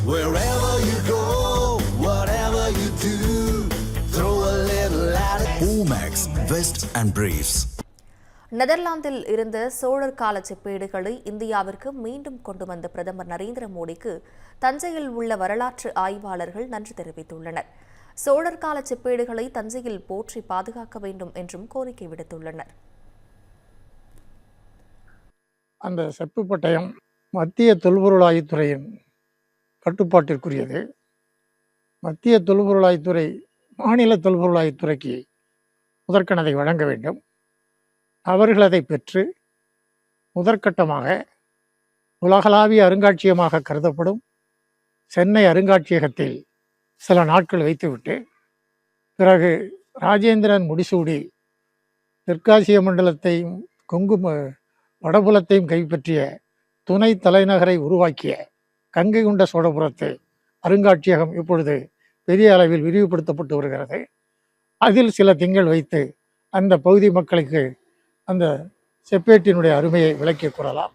Wherever you go, whatever you do, throw a little at it. Omax, Vest and Briefs. நெதர்லாந்தில் இருந்த சோழர் கால செப்பேடுகளை இந்தியாவிற்கு மீண்டும் கொண்டு வந்த பிரதமர் நரேந்திர மோடிக்கு தஞ்சையில் உள்ள வரலாற்று ஆய்வாளர்கள் நன்றி தெரிவித்துள்ளனர். சோழர் கால செப்பேடுகளை தஞ்சையில் போற்றி பாதுகாக்க வேண்டும் என்றும் கோரிக்கை விடுத்துள்ளனர். அந்த செப்பு பட்டயம் மத்திய தொல்பொருளாய்வுத்துறையின் கட்டுப்பாட்டிற்குரியது. மத்திய தொல்பொருளாய்வுத்துறை மாநில தொல்பொருளாய்வுத்துறைக்கு முதற்கணதை வழங்க வேண்டும். அவர்கள் அதை பெற்று முதற்கட்டமாக உலகளாவிய அருங்காட்சியகமாக கருதப்படும் சென்னை அருங்காட்சியகத்தில் சில நாட்கள் வைத்துவிட்டு பிறகு ராஜேந்திரன் முடிசூடி தெற்காசிய மண்டலத்தையும் கொங்கு வடபுலத்தையும் கைப்பற்றிய துணை தலைநகரை உருவாக்கிய கங்கை கொண்ட சோழபுரத்து அருங்காட்சியகம் இப்பொழுது பெரிய அளவில் விரிவுபடுத்தப்பட்டு வருகிறது. அதில் சில திங்கள் வைத்து அந்த பகுதி மக்களுக்கு அந்த செப்பேட்டினுடைய அருமையை விளக்கி கூறலாம்.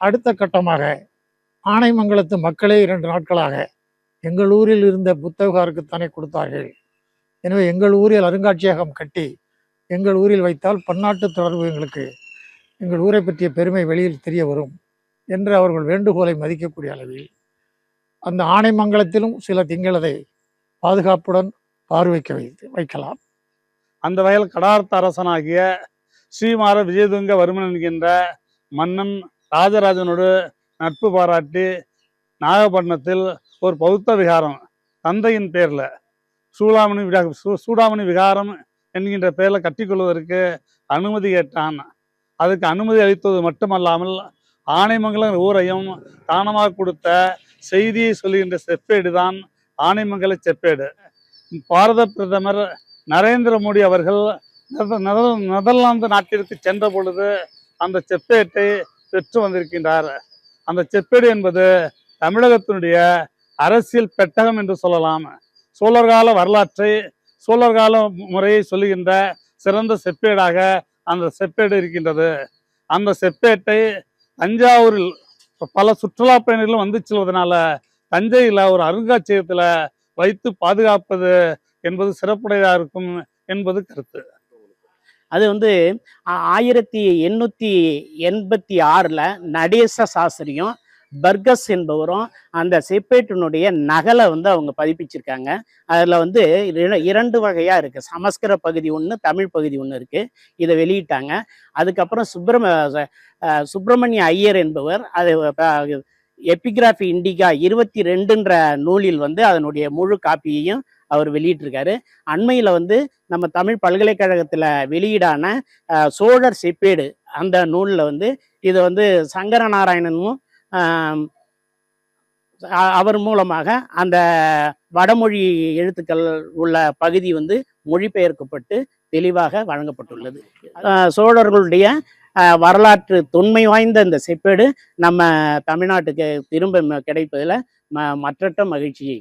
அடுத்த கட்டமாக ஆனைமங்கலத்து மக்களே 2 நாட்களாக எங்கள் ஊரில் இருந்த புத்தகாருக்குத்தானே கொடுத்தார்கள், எனவே எங்கள் ஊரில் அருங்காட்சியகம் கட்டி எங்கள் ஊரில் வைத்தால் பன்னாட்டு தொடர்பு எங்கள் ஊரை பற்றிய பெருமை வெளியில் தெரிய வரும் என்று அவர்கள் வேண்டுகோளை மதிக்கக்கூடிய அளவில் அந்த ஆனைமங்கலத்திலும் சில திங்கள் அதை பாதுகாப்புடன் பார்வைக்க வைக்கலாம். அந்த வகையில் கடார்த்த அரசனாகிய ஸ்ரீமார விஜயதுங்க வர்மன் என்கின்ற மன்னன் ராஜராஜனோடு நட்பு பாராட்டி நாகப்பட்டினத்தில் ஒரு பௌத்த விகாரம் தந்தையின் பேரில் சூடாமணி விகாரம் என்கின்ற பெயரில் கட்டிக்கொள்வதற்கு அனுமதி கேட்டான். அதுக்கு அனுமதி அளித்தது மட்டுமல்லாமல் ஆனைமங்கலம் ஊரையும் தானமாக கொடுத்த செய்தியை சொல்லுகின்ற செப்பேடு தான் ஆனைமங்கல செப்பேடு. பாரத பிரதமர் நரேந்திர மோடி அவர்கள் நெதர்லாந்து நாட்டிற்கு சென்ற பொழுது அந்த செப்பேட்டை பெற்று வந்திருக்கின்றார். அந்த செப்பேடு என்பது தமிழகத்தினுடைய அரசியல் பெட்டகம் என்று சொல்லலாம். சோழர்கால வரலாற்றை சோழர்கால முறையை சொல்லுகின்ற சிறந்த செப்பேடாக அந்த செப்பேடு இருக்கின்றது. அந்த செப்பேட்டை தஞ்சாவூரில் பல சுற்றுலா பயணிகளும் வந்து செல்வதனால தஞ்சையில் ஒரு அருங்காட்சியகத்தில் வைத்து பாதுகாப்பது என்பது சிறப்புடையதாக இருக்கும் என்பது கருத்து. அது 1886 நடேச சாஸ்திரியும் பர்கஸ் என்பவரும் அந்த செப்பேட்டினுடைய நகலை அவங்க பதிப்பிச்சிருக்காங்க. அதில் 2 வகையாக இருக்குது. சமஸ்கிருத பகுதி ஒன்று, தமிழ் பகுதி ஒன்று இருக்குது. இதை வெளியிட்டாங்க. அதுக்கப்புறம் சுப்பிரமணிய ஐயர் என்பவர் அது எபிகிராஃபி இண்டிகா 22ன்ற நூலில் அதனுடைய முழு காப்பியையும் அவர் வெளியிட்டிருக்காரு. அண்மையில் நம்ம தமிழ் பல்கலைக்கழகத்தில் வெளியீடான சோழர் செப்பேடு அந்த நூலில் இது சங்கரநாராயணனும் அவர் மூலமாக அந்த வடமொழி எழுத்துக்கள் உள்ள பகுதி மொழிபெயர்க்கப்பட்டு தெளிவாக வழங்கப்பட்டுள்ளது. சோழர்களுடைய வரலாற்று தொன்மை வாய்ந்த இந்த செப்பேடு நம்ம தமிழ்நாட்டுக்கு திரும்ப கிடைப்பதில் மற்றற்ற மகிழ்ச்சியை